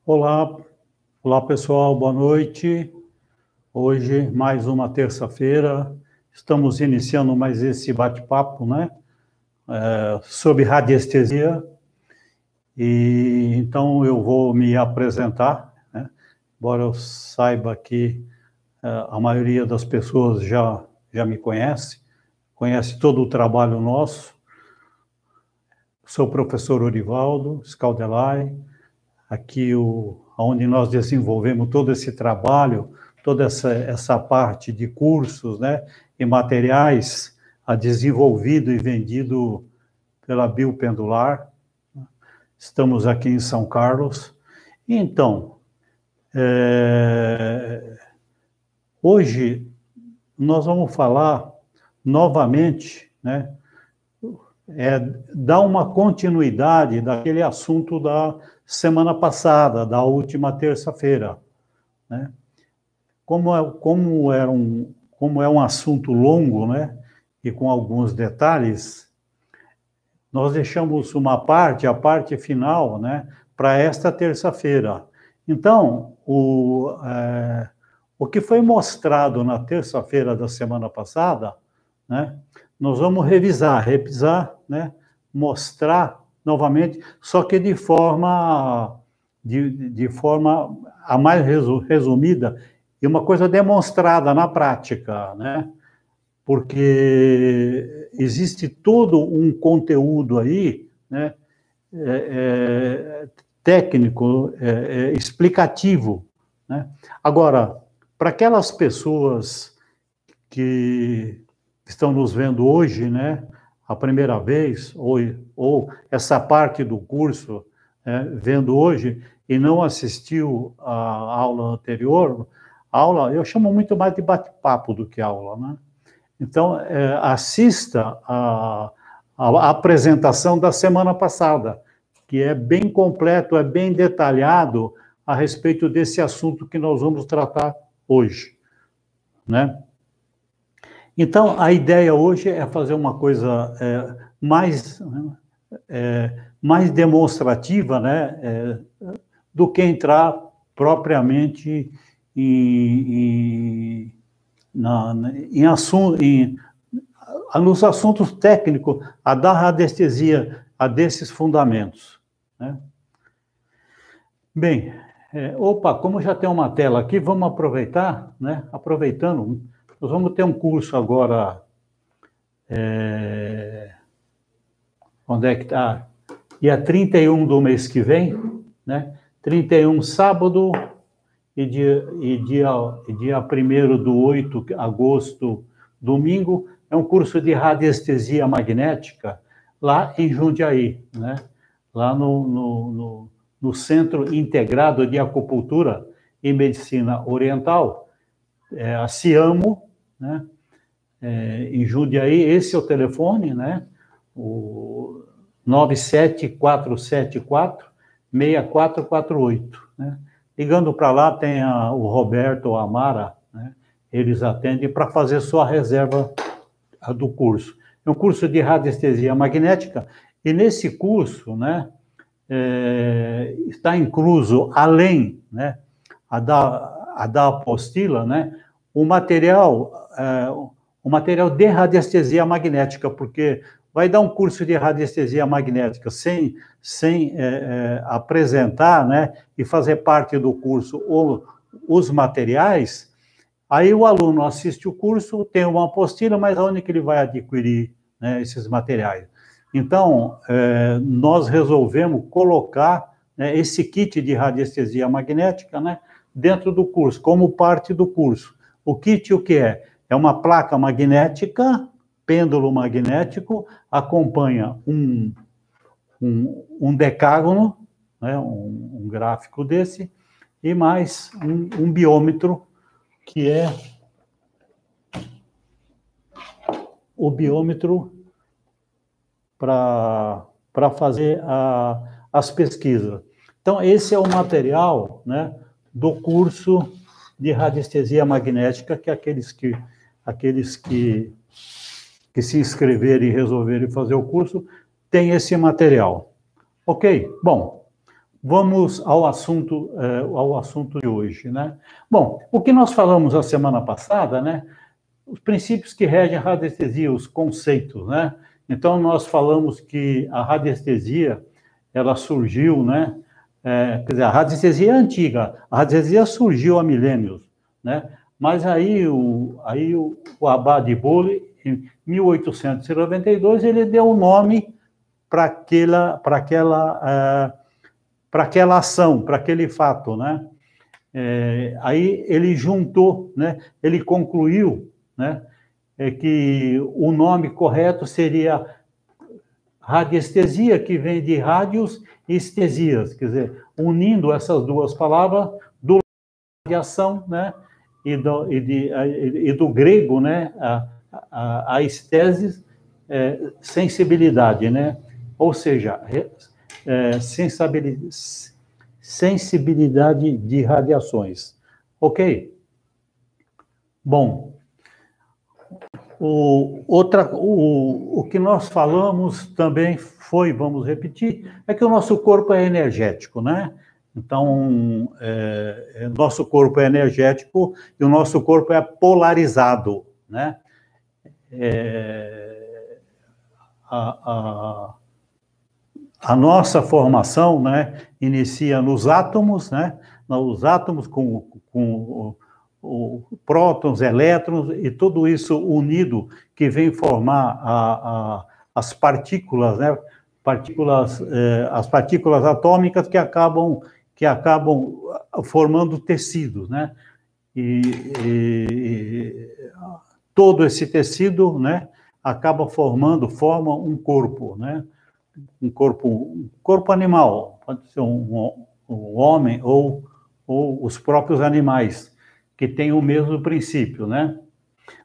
Olá, olá pessoal, boa noite. Hoje, mais uma terça-feira, estamos iniciando mais esse bate-papo, né? Sobre radiestesia. E então eu vou me apresentar, né? Embora eu saiba que a maioria das pessoas já me conhece todo o trabalho nosso. Sou o professor Orivaldo Scaldelai, aqui onde nós desenvolvemos todo esse trabalho, toda essa parte de cursos, né, e materiais desenvolvido e vendido pela Biopendular. Estamos aqui em São Carlos. Então, hoje nós vamos falar novamente, né, dar uma continuidade daquele assunto da semana passada, da última terça-feira, né? Como é um assunto longo, né, e com alguns detalhes, nós deixamos a parte final, né, para esta terça-feira. Então, o que foi mostrado na terça-feira da semana passada, né, nós vamos revisar, né, mostrar novamente, só que de forma a mais resumida e uma coisa demonstrada na prática, né? Porque existe todo um conteúdo aí, né, técnico, explicativo, né? Agora, para aquelas pessoas que estão nos vendo hoje, né, a primeira vez, ou essa parte do curso, vendo hoje, e não assistiu à aula anterior, eu chamo muito mais de bate-papo do que aula, né? Então, assista a apresentação da semana passada, que é bem completo, é bem detalhado a respeito desse assunto que nós vamos tratar hoje, né? Então, a ideia hoje é fazer uma coisa mais demonstrativa, né, do que entrar propriamente nos assuntos técnicos da radiestesia, desses fundamentos, né? Bem, como já tem uma tela aqui, vamos aproveitar, né? Aproveitando, nós vamos ter um curso agora. Onde é que está? Dia 31 do mês que vem, né? 31 sábado e dia 1º do 8 de agosto, domingo, é um curso de radiestesia magnética lá em Jundiaí, né? Lá no Centro Integrado de Acupuntura e Medicina Oriental, a CIAMO, né? Em Jundiaí, esse é o telefone, né? O 97474-6448, né? Ligando para lá tem o Roberto ou a Mara, né? Eles atendem para fazer sua reserva do curso. É um curso de radiestesia magnética, e nesse curso, né, está incluso, além, né, a da apostila, né, o material de radiestesia magnética, porque vai dar um curso de radiestesia magnética sem apresentar, né, e fazer parte do curso os materiais. Aí o aluno assiste o curso, tem uma apostila, mas onde que ele vai adquirir, né, esses materiais? Então, nós resolvemos colocar, né, esse kit de radiestesia magnética, né, dentro do curso, como parte do curso. O kit, o que é? É uma placa magnética, pêndulo magnético, acompanha um decágono, né, um gráfico desse, e mais um biômetro, que é o biômetro para fazer as pesquisas. Então, esse é o material, né, do curso de radiestesia magnética, que aqueles que se inscreverem e resolverem fazer o curso têm esse material. Ok? Bom, vamos ao assunto de hoje, né? Bom, o que nós falamos a semana passada, né? Os princípios que regem a radiestesia, os conceitos, né? Então, nós falamos que a radiestesia, ela surgiu, né? Quer dizer, a radiestesia é antiga, a radiestesia surgiu há milênios, né? Mas aí o Abad Bole, em 1892, ele deu o nome para aquela ação, para aquele fato, né? Aí ele juntou, né? Ele concluiu, né? Que o nome correto seria radiestesia, que vem de rádios e estesias, quer dizer, unindo essas duas palavras, do radiação, né? E do grego, né? A estesis, sensibilidade, né? Ou seja, sensibilidade de radiações. Ok? Bom, o que nós falamos também foi, vamos repetir, é que o nosso corpo é energético, né? Então, nosso corpo é energético e o nosso corpo é polarizado, né? A nossa formação, né, inicia nos átomos, né? Os átomos com prótons, elétrons e tudo isso unido que vem formar as partículas, né? As partículas atômicas que acabam formando tecidos, né? E todo esse tecido, né, forma um corpo, né? Um corpo animal, pode ser um homem ou os próprios animais, que têm o mesmo princípio, né?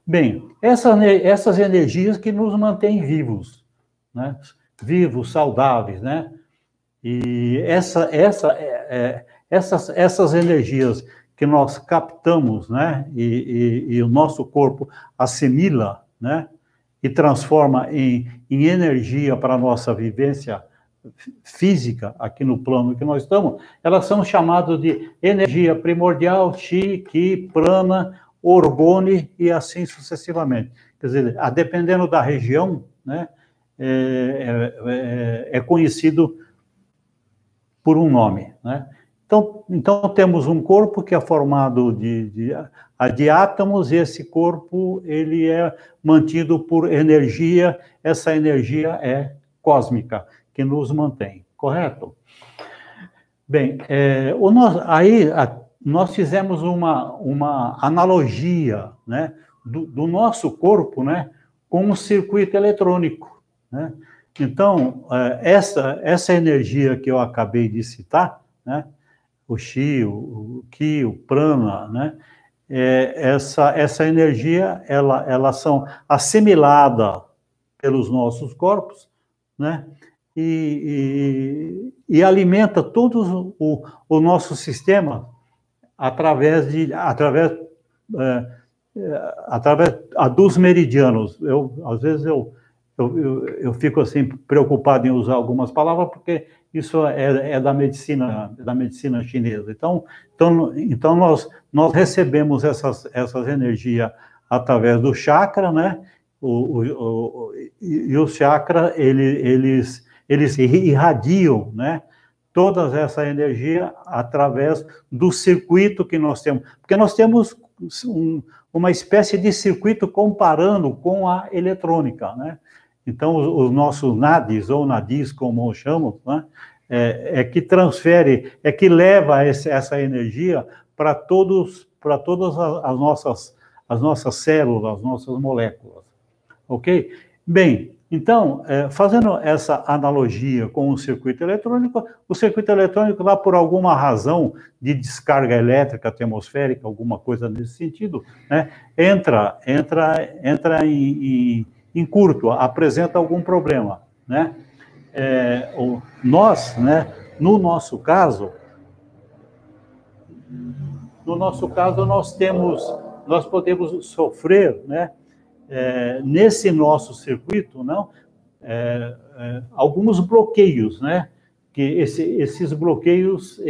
Bem, essas energias que nos mantêm vivos, né? Vivos, saudáveis, né? E essas energias que nós captamos, né? E o nosso corpo assimila, né? E transforma em energia para a nossa vivência física, aqui no plano que nós estamos, elas são chamadas de energia primordial, chi, ki, prana, orgone e assim sucessivamente. Quer dizer, dependendo da região, né, é conhecido por um nome, né? Então temos um corpo que é formado de átomos, e esse corpo ele é mantido por energia, essa energia é cósmica, que nos mantém, correto? Bem, nós fizemos uma analogia, né, do nosso corpo, né, com um circuito eletrônico, né? Então, essa energia que eu acabei de citar, né, o chi, o ki, o prana, né? Essa energia, elas são assimiladas pelos nossos corpos, né? E alimenta todo o nosso sistema através dos meridianos. Às vezes eu fico assim preocupado em usar algumas palavras, porque isso é da medicina chinesa. Então nós recebemos essas energias através do chakra, né? E os chakras, eles irradiam, né, toda essa energia através do circuito que nós temos, porque nós temos uma espécie de circuito comparando com a eletrônica, né? Então, os nossos nadis, ou nadis, como chamamos, né, que transfere, que leva essa energia para todas as nossas células, as nossas moléculas, ok? Bem, então, fazendo essa analogia com o circuito eletrônico lá, por alguma razão de descarga elétrica atmosférica, alguma coisa nesse sentido, né, entra em curto, apresenta algum problema, né? Nós, né, no nosso caso, nós podemos sofrer, né, nesse nosso circuito, não, alguns bloqueios, né, esses bloqueios,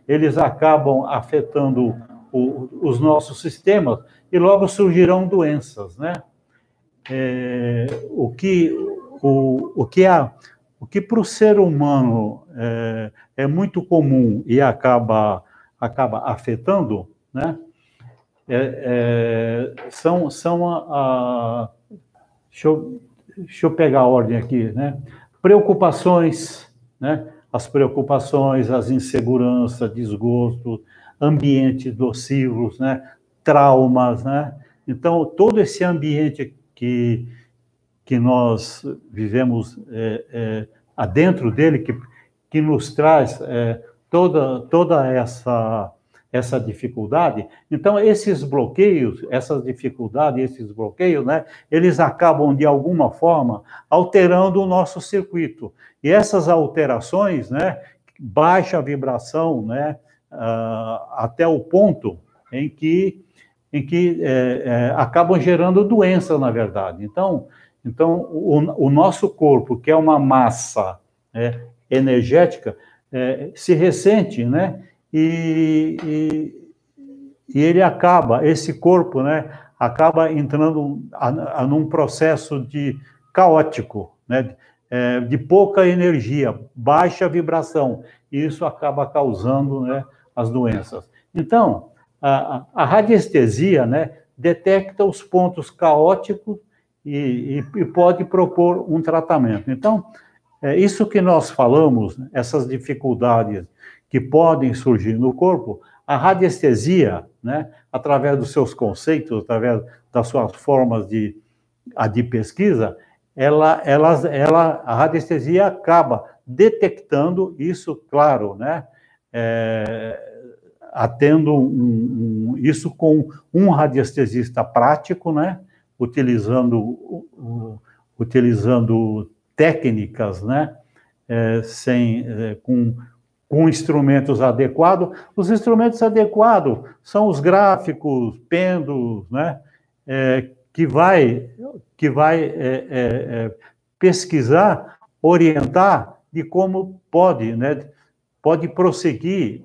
eles acabam afetando os nossos sistemas e logo surgirão doenças, né? O que para o ser humano é muito comum e acaba afetando, né? Deixa eu pegar a ordem aqui, né? Preocupações, né? As preocupações, as inseguranças, desgosto, ambientes nocivos, né? Traumas, né? Então, todo esse ambiente que nós vivemos adentro dele, que nos traz toda essa dificuldade. Então, esses bloqueios, essas dificuldades, esses bloqueios, né, eles acabam, de alguma forma, alterando o nosso circuito. E essas alterações, né, baixa a vibração, né, até o ponto em que acabam gerando doença, na verdade. Então o nosso corpo, que é uma massa energética, se ressente, né? E ele esse corpo, né, acaba entrando num processo caótico, né, de pouca energia, baixa vibração, e isso acaba causando, né, as doenças. Então, a radiestesia, né, detecta os pontos caóticos e pode propor um tratamento. Então, isso que nós falamos, essas dificuldades que podem surgir no corpo, a radiestesia, né, através dos seus conceitos, através das suas formas de pesquisa, a radiestesia acaba detectando isso, claro, né, atendo isso com um radiestesista prático, né, utilizando técnicas, né, com instrumentos adequados. Os instrumentos adequados são os gráficos, pêndulos, né, que vai pesquisar, orientar de como pode prosseguir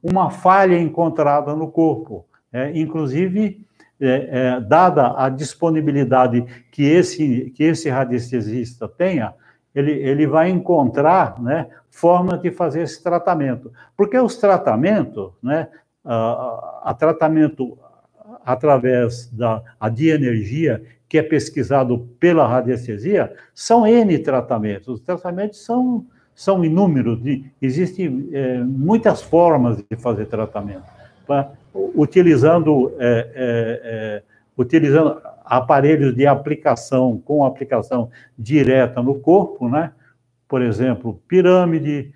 uma falha encontrada no corpo. Inclusive, dada a disponibilidade que esse radiestesista tenha, ele vai encontrar, né, formas de fazer esse tratamento. Porque os tratamentos, né, tratamento através de energia, que é pesquisado pela radiestesia, são N tratamentos. Os tratamentos são inúmeros, existem muitas formas de fazer tratamento. Utilizando aparelhos de aplicação, com aplicação direta no corpo, né? Por exemplo, pirâmide,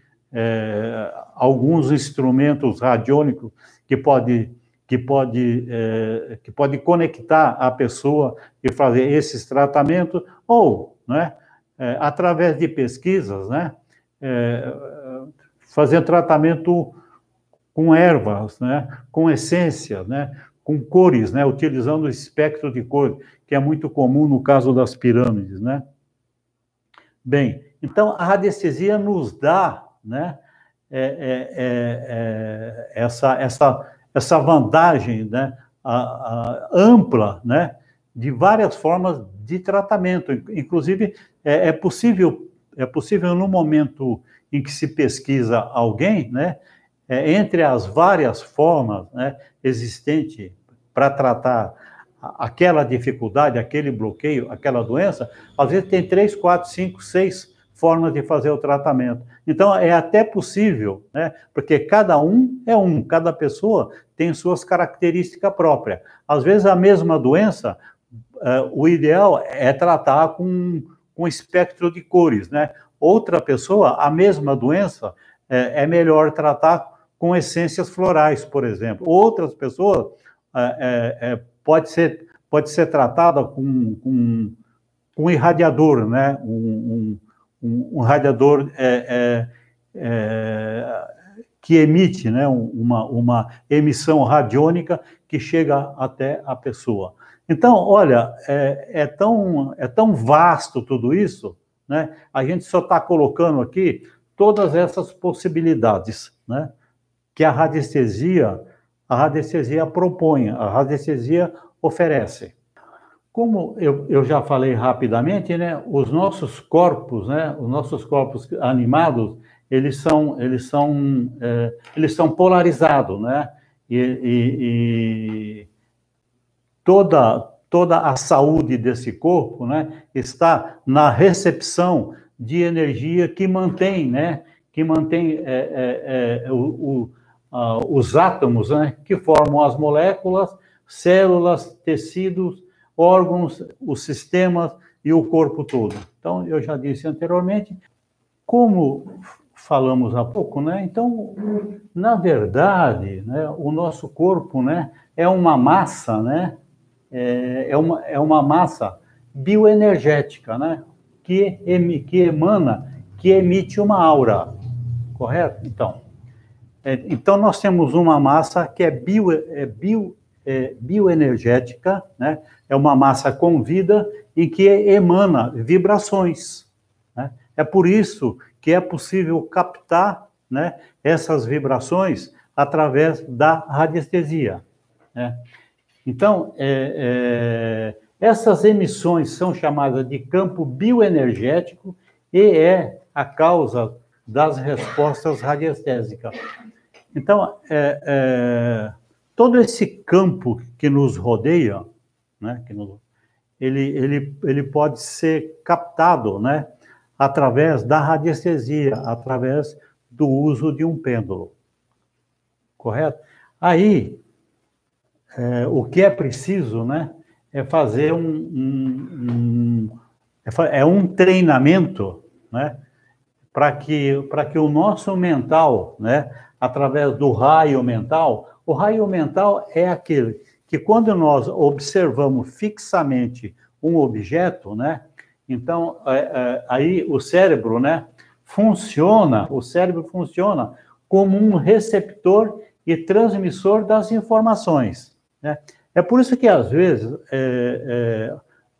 alguns instrumentos radiônicos que pode conectar a pessoa e fazer esses tratamentos, ou, né, através de pesquisas, né, fazer tratamento com ervas, né, com essência, né, com cores, né, utilizando o espectro de cores, que é muito comum no caso das pirâmides, né. Bem, então a radiestesia nos dá, né, essa vantagem, né, ampla, né, de várias formas de tratamento. Inclusive, é possível no momento em que se pesquisa alguém, né, entre as várias formas, né, existentes para tratar aquela dificuldade, aquele bloqueio, aquela doença, às vezes tem 3, 4, 5, 6 formas de fazer o tratamento. Então, é até possível, né, porque cada pessoa tem suas características próprias. Às vezes, a mesma doença, o ideal é tratar com espectro de cores, né? Outra pessoa, a mesma doença, é melhor tratar com essências florais, por exemplo. Outras pessoas, pode ser tratada com um irradiador, né? Um radiador que emite, né, uma emissão radiônica que chega até a pessoa. Então, olha, é tão vasto tudo isso, né? A gente só está colocando aqui todas essas possibilidades, né, que a radiestesia propõe, a radiestesia oferece. Como eu já falei rapidamente, né, os nossos corpos animados, eles são polarizados, né, e toda a saúde desse corpo, né, está na recepção de energia que mantém, né, os átomos, né, que formam as moléculas, células, tecidos, órgãos, os sistemas e o corpo todo. Então, eu já disse anteriormente, como falamos há pouco, né? Então, na verdade, né, o nosso corpo, né, é uma massa, né? É uma massa bioenergética, né? Que emite uma aura, correto? Então nós temos uma massa que é bioenergética, né? É uma massa com vida e que emana vibrações, né? É por isso que é possível captar, né, essas vibrações através da radiestesia, né? Então, essas emissões são chamadas de campo bioenergético e é a causa das respostas radiestésicas. Então, todo esse campo que nos rodeia, né, ele pode ser captado, né, através da radiestesia, através do uso de um pêndulo. Correto? Aí, o que é preciso, né, é fazer um treinamento, né, para que o nosso mental, né, através do raio mental, o raio mental é aquele que quando nós observamos fixamente um objeto, né, então aí o cérebro, né, funciona como um receptor e transmissor das informações, né? É por isso que, às vezes,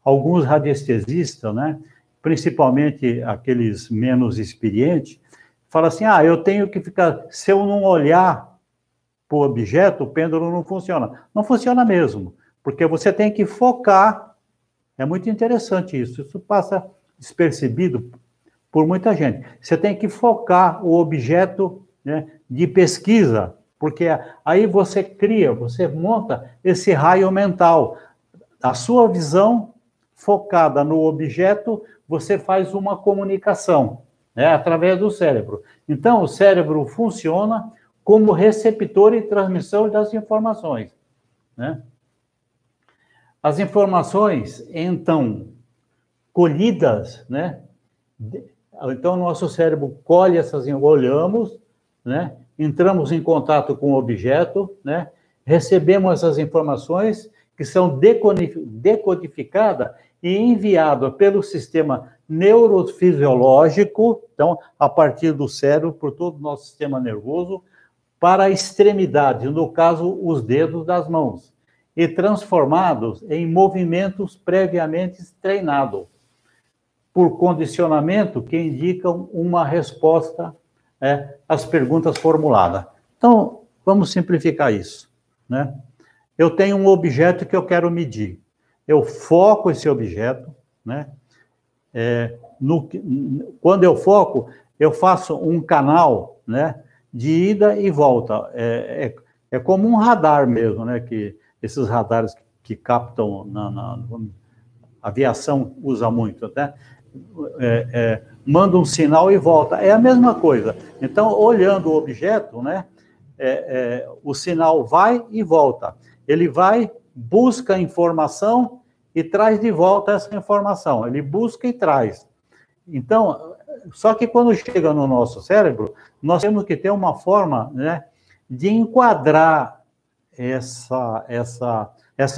alguns radiestesistas, né, principalmente aqueles menos experientes, falam assim, eu tenho que ficar, se eu não olhar para o objeto, o pêndulo não funciona. Não funciona mesmo, porque você tem que focar. É muito interessante isso passa despercebido por muita gente. Você tem que focar o objeto, né, de pesquisa, porque aí você monta esse raio mental. A sua visão focada no objeto, você faz uma comunicação, né, através do cérebro. Então, o cérebro funciona como receptor e transmissor das informações, né? As informações, então, colhidas, né? Então, o nosso cérebro colhe olhamos, né? Entramos em contato com o objeto, né? Recebemos essas informações que são decodificadas e enviadas pelo sistema neurofisiológico, então, a partir do cérebro, por todo o nosso sistema nervoso, para a extremidade, no caso, os dedos das mãos, e transformados em movimentos previamente treinados, por condicionamento que indicam uma resposta às perguntas formuladas. Então, vamos simplificar isso, né? Eu tenho um objeto que eu quero medir. Eu foco esse objeto, né? Quando eu foco, eu faço um canal, né, de ida e volta. É como um radar mesmo, né? Que esses radares que captam na aviação usa muito, né? Manda um sinal e volta. É a mesma coisa. Então, olhando o objeto, né? O sinal vai e volta. Ele vai, busca a informação e traz de volta essa informação. Ele busca e traz. Então, só que quando chega no nosso cérebro, nós temos que ter uma forma, né, de enquadrar essa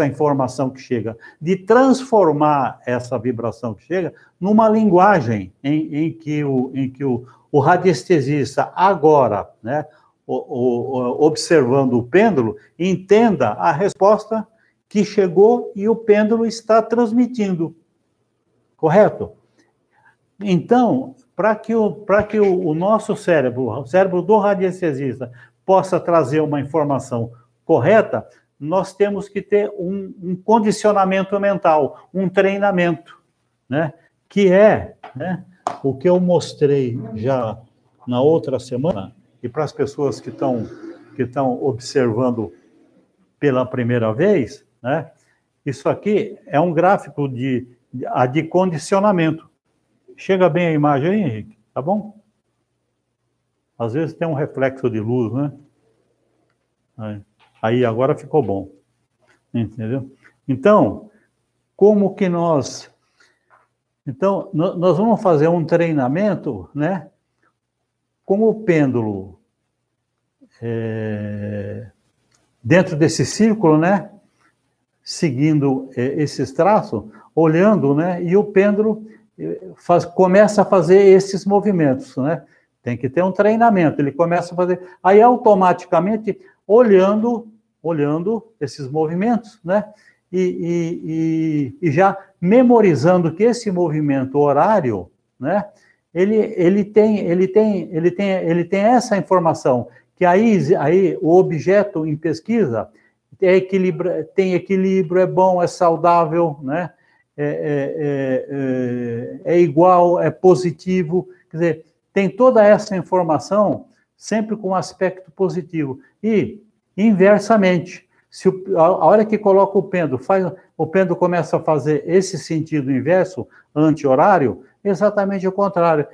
informação que chega, de transformar essa vibração que chega numa linguagem em que o radiestesista agora, né, observando o pêndulo, entenda a resposta que chegou e o pêndulo está transmitindo. Correto? Então, para que o nosso cérebro, o cérebro do radiestesista, possa trazer uma informação correta, nós temos que ter um condicionamento mental, um treinamento, né? Que é, né, o que eu mostrei já na outra semana, e para as pessoas que estão observando pela primeira vez, né? Isso aqui é um gráfico de condicionamento. Chega bem a imagem aí, Henrique? Tá bom? Às vezes tem um reflexo de luz, né? Aí agora ficou bom. Entendeu? Então, como que nós... Então, nós vamos fazer um treinamento, né? Com o pêndulo dentro desse círculo, né? Seguindo esses traços, olhando, né? E o pêndulo começa a fazer esses movimentos, né? Tem que ter um treinamento, ele começa a fazer... Aí, automaticamente, olhando esses movimentos, né? E já memorizando que esse movimento horário, né? Ele tem essa informação, que aí o objeto em pesquisa tem equilíbrio, é bom, é saudável, né? É igual, é positivo, quer dizer, tem toda essa informação sempre com aspecto positivo. E, inversamente, a hora que coloca o pêndulo começa a fazer esse sentido inverso, anti-horário, exatamente o contrário.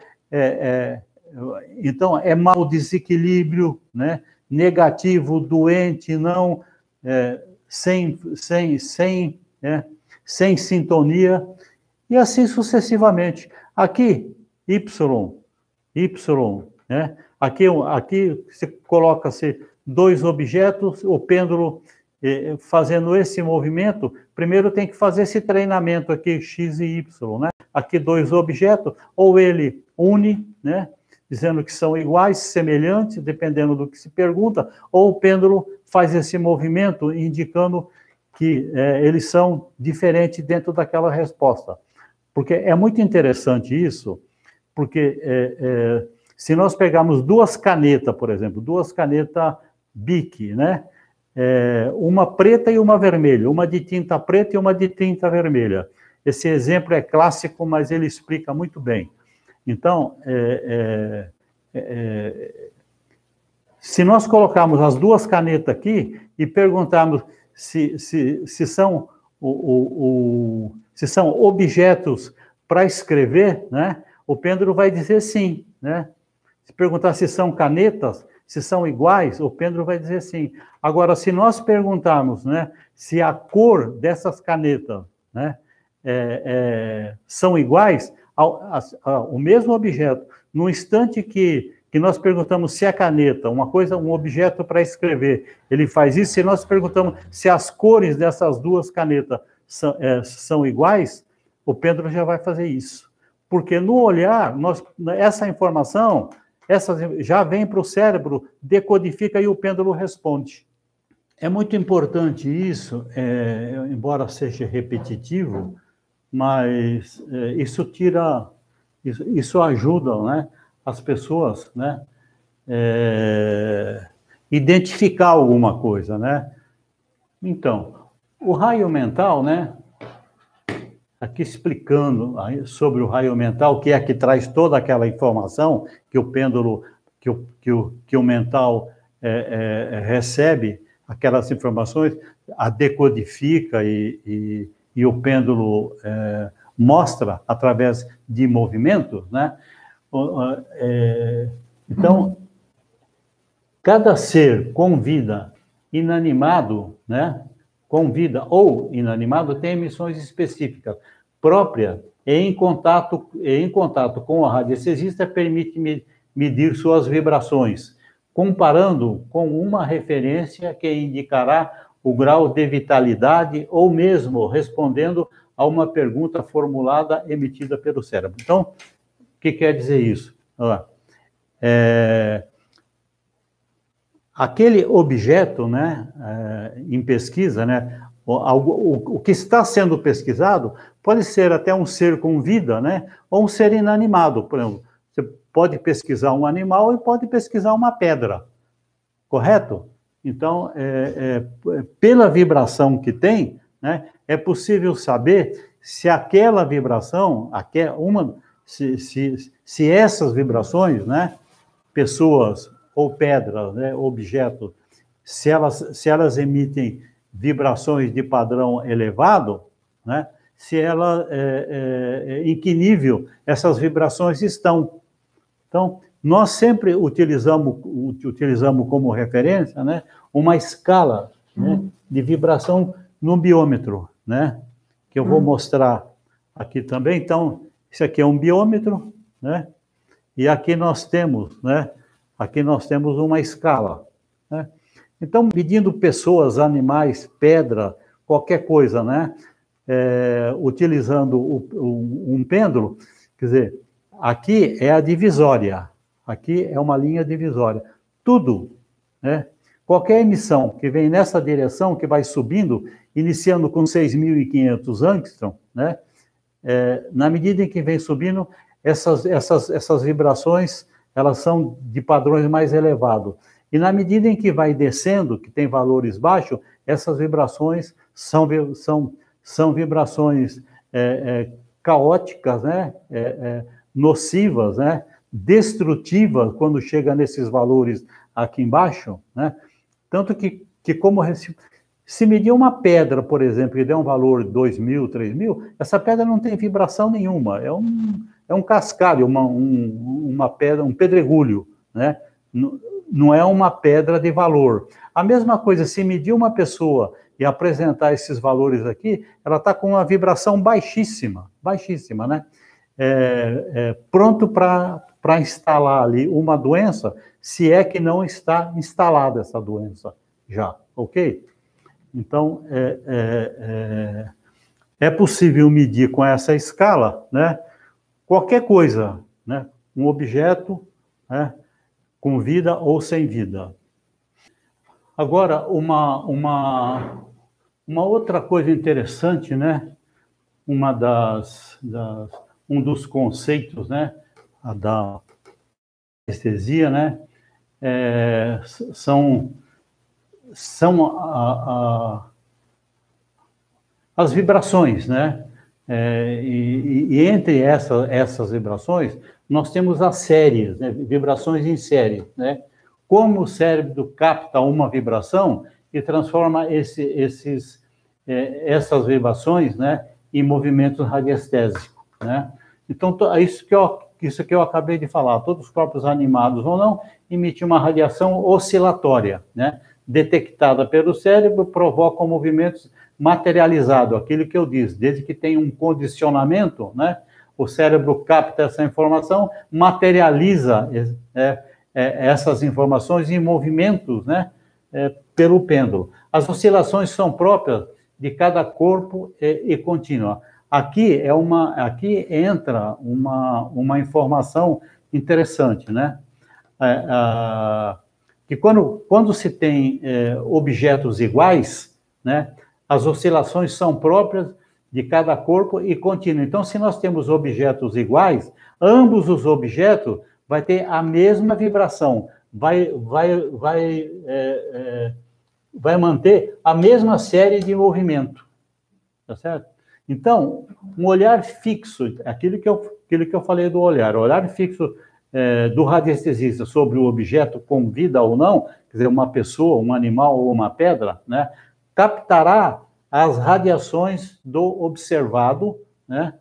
Então, é mau desequilíbrio, né? Negativo, doente, não, sem sintonia, e assim sucessivamente. Aqui, Y, né? Aqui você coloca-se dois objetos, o pêndulo fazendo esse movimento, primeiro tem que fazer esse treinamento aqui, X e Y, né? Aqui dois objetos, ou ele une, né? Dizendo que são iguais, semelhantes, dependendo do que se pergunta, ou o pêndulo faz esse movimento indicando que eles são diferentes dentro daquela resposta. Porque é muito interessante isso, porque se nós pegarmos duas canetas, por exemplo, duas canetas Bic, né? Uma preta e uma vermelha, uma de tinta preta e uma de tinta vermelha. Esse exemplo é clássico, mas ele explica muito bem. Então, se nós colocarmos as duas canetas aqui e perguntarmos se são objetos para escrever, né? O pêndulo vai dizer sim, né? Se perguntar se são canetas, se são iguais, o pêndulo vai dizer sim. Agora, se nós perguntarmos, né, se a cor dessas canetas, né, são iguais, o mesmo objeto, no instante que nós perguntamos se a caneta, um objeto para escrever, ele faz isso, se nós perguntamos se as cores dessas duas canetas são iguais, o pêndulo já vai fazer isso. Porque no olhar, essa informação já vem para o cérebro, decodifica e o pêndulo responde. É muito importante isso, embora seja repetitivo, mas isso ajuda, né, as pessoas, né, identificar alguma coisa, né? Então, o raio mental, né, aqui explicando sobre o raio mental, que é que traz toda aquela informação que o pêndulo, que o mental recebe, aquelas informações, a decodifica e o pêndulo mostra através de movimentos, né? Então, cada ser com vida inanimado, né? Com vida ou inanimado, tem emissões específicas próprias e em contato com o radiestesista permite medir suas vibrações, comparando com uma referência que indicará o grau de vitalidade ou mesmo respondendo a uma pergunta formulada emitida pelo cérebro. Então, o que quer dizer isso? Aquele objeto, né, em pesquisa, né, O que está sendo pesquisado pode ser até um ser com vida, né? Ou um ser inanimado. Por exemplo, você pode pesquisar um animal e pode pesquisar uma pedra, correto? Então, pela vibração que tem, né, é possível saber se aquela vibração, se essas vibrações, né, pessoas ou pedras, né, objetos, se elas emitem vibrações de padrão elevado, né, em que nível essas vibrações estão. Então, nós sempre utilizamos como referência, né, uma escala, né, de vibração no biômetro, né, que eu vou mostrar aqui também. Então, isso aqui é um biômetro, né, e aqui nós temos, né, uma escala, né. Então, medindo pessoas, animais, pedra, qualquer coisa, né, utilizando um pêndulo, quer dizer, aqui é a divisória, aqui é uma linha divisória. Tudo, né? Qualquer emissão que vem nessa direção, que vai subindo, iniciando com 6.500 angstrom, né? Na medida em que vem subindo, essas vibrações, elas são de padrões mais elevados. E na medida em que vai descendo, que tem valores baixos, essas vibrações são vibrações caóticas, né? Nocivas, né? Destrutivas, quando chega nesses valores aqui embaixo, né? Tanto que como se medir uma pedra, por exemplo, e der um valor 2.000, 3.000, essa pedra não tem vibração nenhuma, é um cascalho, uma pedra, um pedregulho, né? Não é uma pedra de valor. A mesma coisa, se medir uma pessoa e apresentar esses valores aqui, ela está com uma vibração baixíssima, né? Pronto para instalar ali uma doença, se é que não está instalada essa doença já, ok? Então, é possível medir com essa escala, né, qualquer coisa, né, um objeto, né, com vida ou sem vida. Agora, uma outra coisa interessante, né, um dos conceitos, né, da anestesia, né, são as vibrações, né? E entre essas vibrações, nós temos as séries, né? Vibrações em série, né? Como o cérebro capta uma vibração e transforma essas vibrações, né, em movimentos radiestésicos, né? Então, isso que eu acabei de falar, todos os corpos animados ou não, emitem uma radiação oscilatória, né? Detectada pelo cérebro, provoca movimentos materializados, aquilo que eu disse, desde que tem um condicionamento, né? O cérebro capta essa informação, materializa essas informações em movimentos, né? Pelo pêndulo. As oscilações são próprias de cada corpo e contínua. Aqui entra uma informação interessante, né? Que quando se tem objetos iguais, né, as oscilações são próprias de cada corpo e contínua. Então, se nós temos objetos iguais, ambos os objetos vai ter a mesma vibração, vai manter a mesma série de movimento, tá certo? Então, um olhar fixo, aquilo que eu falei do olhar, o olhar fixo do radiestesista sobre o objeto com vida ou não, quer dizer, uma pessoa, um animal ou uma pedra, né, captará as radiações do observado, né,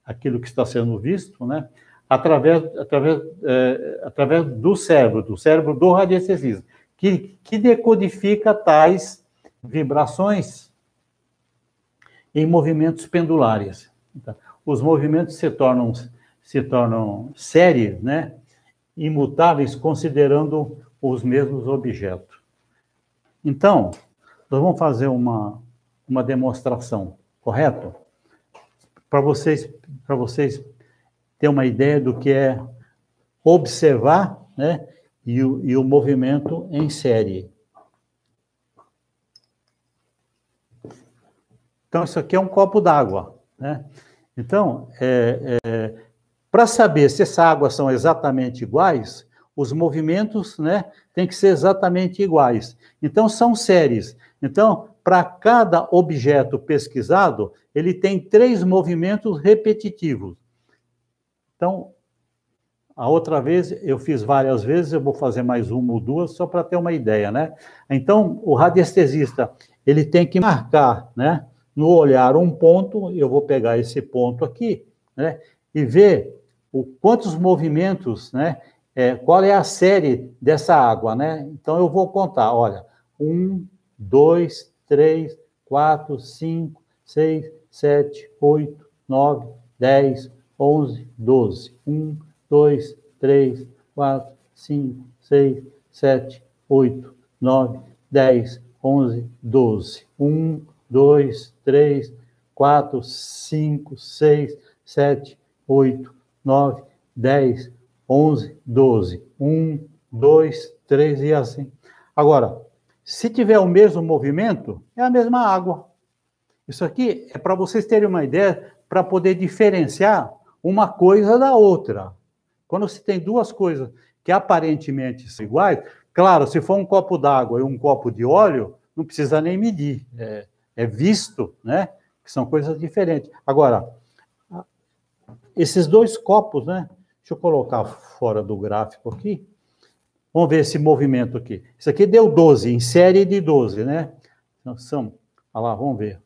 aquilo que está sendo visto, né, através do cérebro do radiestesista, que decodifica tais vibrações em movimentos pendulares. Então, os movimentos se tornam séries, né, imutáveis, considerando os mesmos objetos. Então, nós vamos fazer uma demonstração, correto? Para vocês terem uma ideia do que é observar, né, e o movimento em série. Então, isso aqui é um copo d'água, né? Então, para saber se essas águas são exatamente iguais, os movimentos, né, têm que ser exatamente iguais. Então, são séries. Então, para cada objeto pesquisado, ele tem 3 movimentos repetitivos. Então, a outra vez, eu fiz várias vezes, eu vou fazer mais uma ou duas, só para ter uma ideia, né? Então, o radiestesista, ele tem que marcar, né, no olhar um ponto, eu vou pegar esse ponto aqui, né, e ver quantos movimentos, né, qual é a série dessa água, né? Então, eu vou contar, olha, 1, 2, 3, 4, 5, 6, 7, 8, 9, 10, 11, 12. 1, 2, 3, 4, 5, 6, 7, 8, 9, 10, 11, 12. 1, 2, 3, 4, 5, 6, 7, 8, 9, 10, 11, 12. 1, 2, 3 e assim. Agora, se tiver o mesmo movimento, é a mesma água. Isso aqui é para vocês terem uma ideia, para poder diferenciar uma coisa da outra. Quando você tem duas coisas que aparentemente são iguais, claro, se for um copo d'água e um copo de óleo, não precisa nem medir. É visto, né, que são coisas diferentes. Agora, esses 2 copos, né, deixa eu colocar fora do gráfico aqui. Vamos ver esse movimento aqui. Isso aqui deu 12, em série de 12, né? Então, olha lá, vamos ver.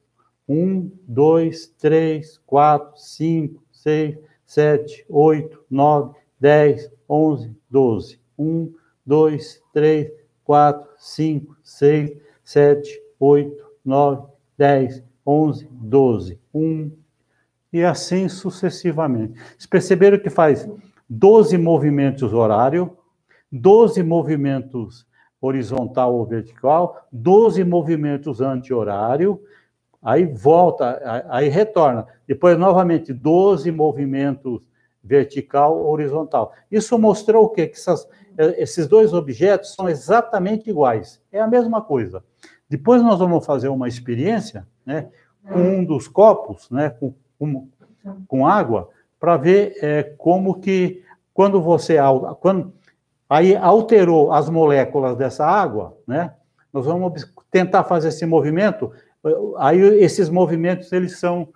1, 2, 3, 4, 5, 6, 7, 8, 9, 10, 11, 12. 1, 2, 3, 4, 5, 6, 7, 8, 9, 10, 11, 12. 1, e assim sucessivamente. Vocês perceberam que faz 12 movimentos horário, 12 movimentos horizontal ou vertical, 12 movimentos anti-horário, aí volta, aí retorna. Depois, novamente, 12 movimentos vertical ou horizontal. Isso mostrou o quê? Que esses 2 objetos são exatamente iguais. É a mesma coisa. Depois nós vamos fazer uma experiência, né, com um dos copos, né, com água, para ver como que, aí alterou as moléculas dessa água, né? Nós vamos tentar fazer esse movimento. Aí esses movimentos eles são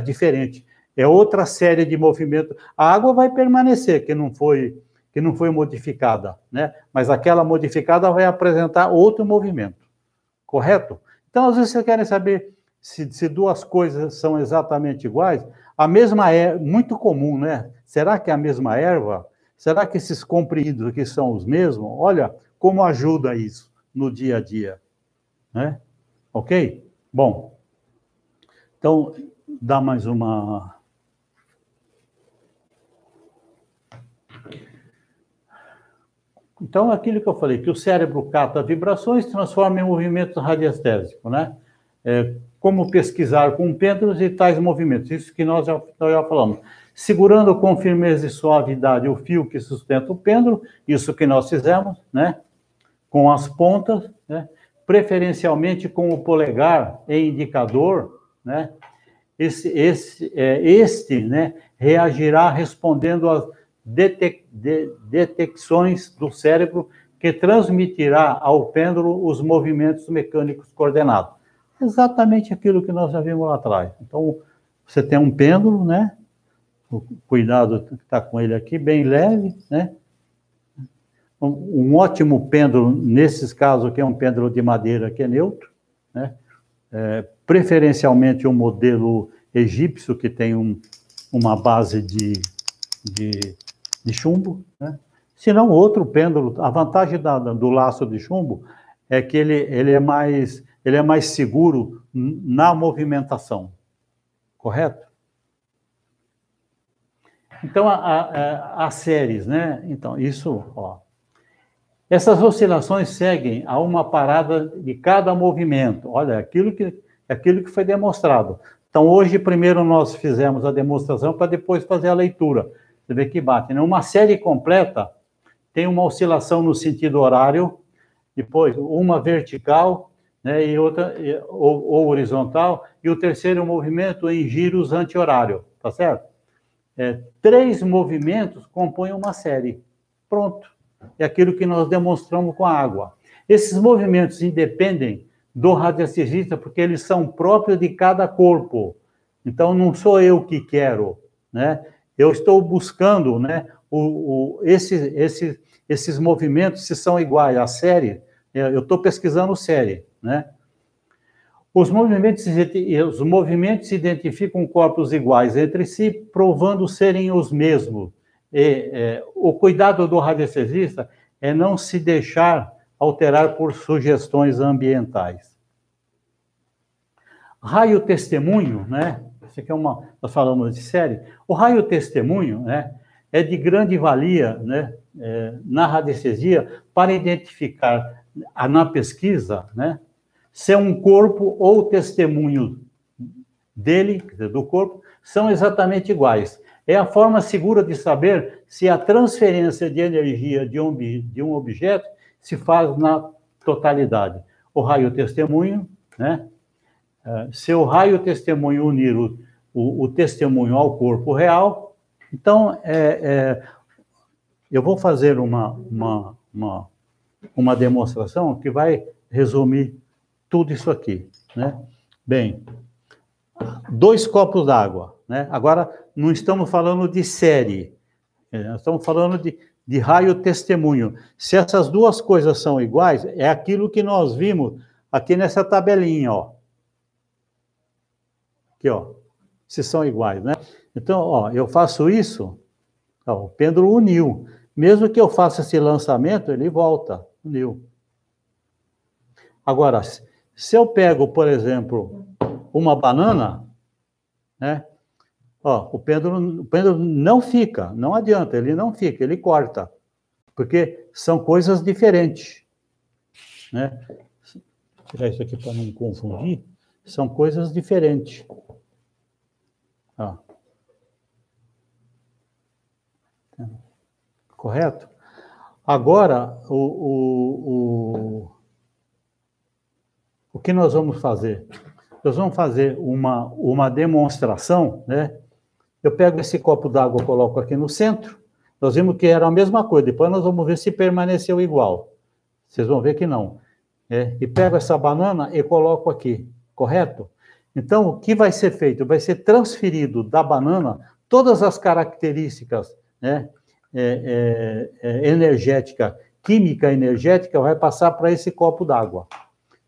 diferentes. É outra série de movimentos. A água vai permanecer, que não foi modificada, né? Mas aquela modificada vai apresentar outro movimento, correto? Então, às vezes, vocês querem saber se 2 coisas são exatamente iguais. A mesma muito comum, né? Será que é a mesma erva? Será que esses comprimidos aqui são os mesmos? Olha como ajuda isso no dia a dia, né? Ok? Bom, então, dá mais uma... Então, aquilo que eu falei, que o cérebro capta vibrações e transforma em movimentos radiestésicos, né? Como pesquisar com pêndulos e tais movimentos, isso que nós já falamos. Segurando com firmeza e suavidade o fio que sustenta o pêndulo, isso que nós fizemos, né? Com as pontas, né? Preferencialmente com o polegar e indicador, né? Este, né, reagirá respondendo às detecções do cérebro que transmitirá ao pêndulo os movimentos mecânicos coordenados. Exatamente aquilo que nós já vimos lá atrás. Então, você tem um pêndulo, né? O cuidado está com ele aqui, bem leve, né? Um ótimo pêndulo, nesses casos aqui, é um pêndulo de madeira que é neutro, né? Preferencialmente um modelo egípcio, que tem uma base de chumbo, né? Se não, outro pêndulo. A vantagem do laço de chumbo é que ele é mais seguro na movimentação, correto? Então, as séries, né? Então, isso, ó. Essas oscilações seguem a uma parada de cada movimento. Olha, aquilo que foi demonstrado. Então, hoje, primeiro nós fizemos a demonstração para depois fazer a leitura. Você vê que bate, né? Uma série completa tem uma oscilação no sentido horário, depois uma vertical, né, e outra, ou horizontal, e o terceiro movimento em giros anti-horário, tá certo? 3 movimentos compõem uma série. Pronto. É aquilo que nós demonstramos com a água. Esses movimentos independem do radiestesista, porque eles são próprios de cada corpo. Então, não sou eu que quero, né? Eu estou buscando, né, esses movimentos, se são iguais à série, eu estou pesquisando série, né? Os movimentos identificam corpos iguais entre si, provando serem os mesmos. O cuidado do radiestesista é não se deixar alterar por sugestões ambientais. Raio testemunho, né? Isso aqui nós falamos de série. O raio testemunho, né, é de grande valia, né, na radiestesia para identificar na pesquisa, né, se é um corpo ou o testemunho dele, do corpo, são exatamente iguais. É a forma segura de saber se a transferência de energia de um objeto se faz na totalidade. O raio testemunho, né? Se o raio testemunho unir o testemunho ao corpo real, então eu vou fazer uma demonstração que vai resumir tudo isso aqui, né? Bem, 2 copos d'água, né? Agora, não estamos falando de série, nós estamos falando de raio testemunho. Se essas duas coisas são iguais, é aquilo que nós vimos aqui nessa tabelinha, ó. Aqui, ó, se são iguais, né? Então, ó, eu faço isso, ó, o pêndulo uniu. Mesmo que eu faça esse lançamento, ele volta, uniu. Agora, se eu pego, por exemplo, uma banana, né? Ó, o pêndulo não fica, não adianta, ele não fica, ele corta. Porque são coisas diferentes, né? Vou tirar isso aqui para não confundir. São coisas diferentes. Ó. Correto? Agora, o que nós vamos fazer? Nós vamos fazer uma demonstração, né? Eu pego esse copo d'água, coloco aqui no centro. Nós vimos que era a mesma coisa. Depois nós vamos ver se permaneceu igual. Vocês vão ver que não. E pego essa banana e coloco aqui. Correto? Então, o que vai ser feito? Vai ser transferido da banana todas as características, né, energética, química energética, vai passar para esse copo d'água.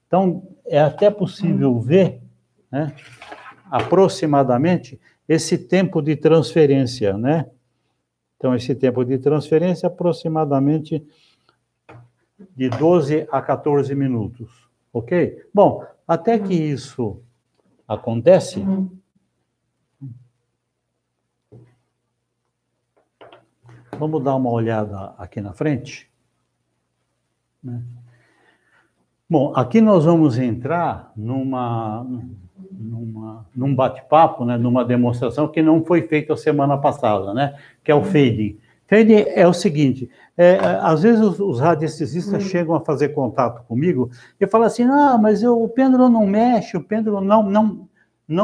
Então, é até possível ver, né, aproximadamente esse tempo de transferência, né? Então, esse tempo de transferência é aproximadamente de 12 a 14 minutos, ok? Bom, até que isso acontece, vamos dar uma olhada aqui na frente, né? Bom, aqui nós vamos entrar num bate-papo, né, numa demonstração que não foi feita a semana passada, né, que é o fading. Fading é o seguinte, às vezes os radiestesistas chegam a fazer contato comigo e falam assim, mas o pêndulo não mexe, o pêndulo não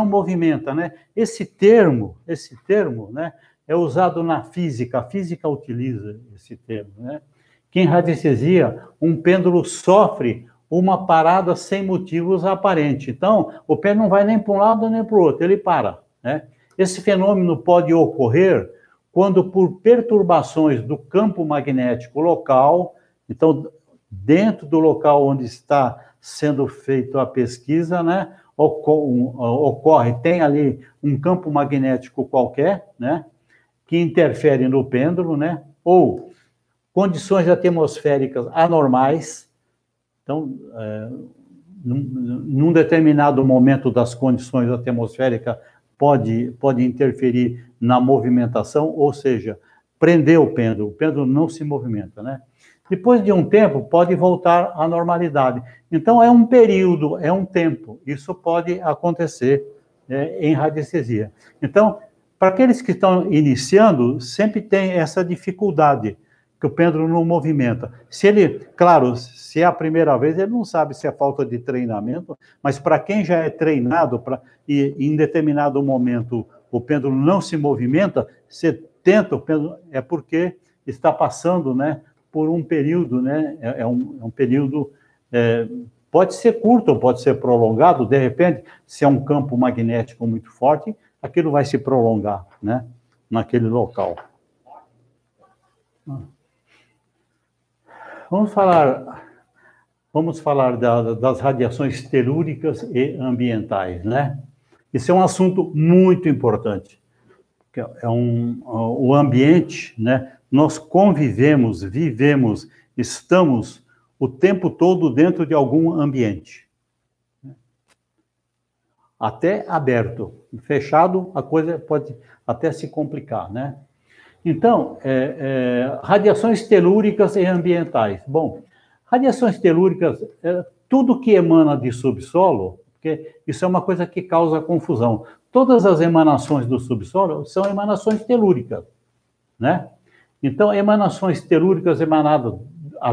movimenta, né? Esse termo, né, é usado na física, a física utiliza esse termo, né? Que em radiestesia, um pêndulo sofre uma parada sem motivos aparentes. Então, o pé não vai nem para um lado nem para o outro, ele para, né? Esse fenômeno pode ocorrer quando, por perturbações do campo magnético local, então, dentro do local onde está sendo feita a pesquisa, né, tem ali um campo magnético qualquer, né, que interfere no pêndulo, né, ou condições atmosféricas anormais. Então, num determinado momento das condições atmosféricas, pode interferir na movimentação, ou seja, prender o pêndulo não se movimenta, né? Depois de um tempo, pode voltar à normalidade. Então, é um período, é um tempo. Isso pode acontecer, né, em radiestesia. Então, para aqueles que estão iniciando, sempre tem essa dificuldade, que o pêndulo não movimenta. Se ele, claro, se é a primeira vez, ele não sabe se é falta de treinamento, mas para quem já é treinado, e em determinado momento o pêndulo não se movimenta, você tenta o pêndulo, é porque está passando, né, por um período, né, é um período, pode ser curto ou pode ser prolongado, de repente, se é um campo magnético muito forte, aquilo vai se prolongar, né, naquele local. Vamos falar das radiações telúricas e ambientais, né? Isso é um assunto muito importante. O ambiente, né? Nós convivemos, vivemos, estamos o tempo todo dentro de algum ambiente. Até aberto. Fechado, a coisa pode até se complicar, né? Então, radiações telúricas e ambientais. Bom, radiações telúricas, tudo que emana de subsolo, porque isso é uma coisa que causa confusão. Todas as emanações do subsolo são emanações telúricas, né? Então, emanações telúricas emanadas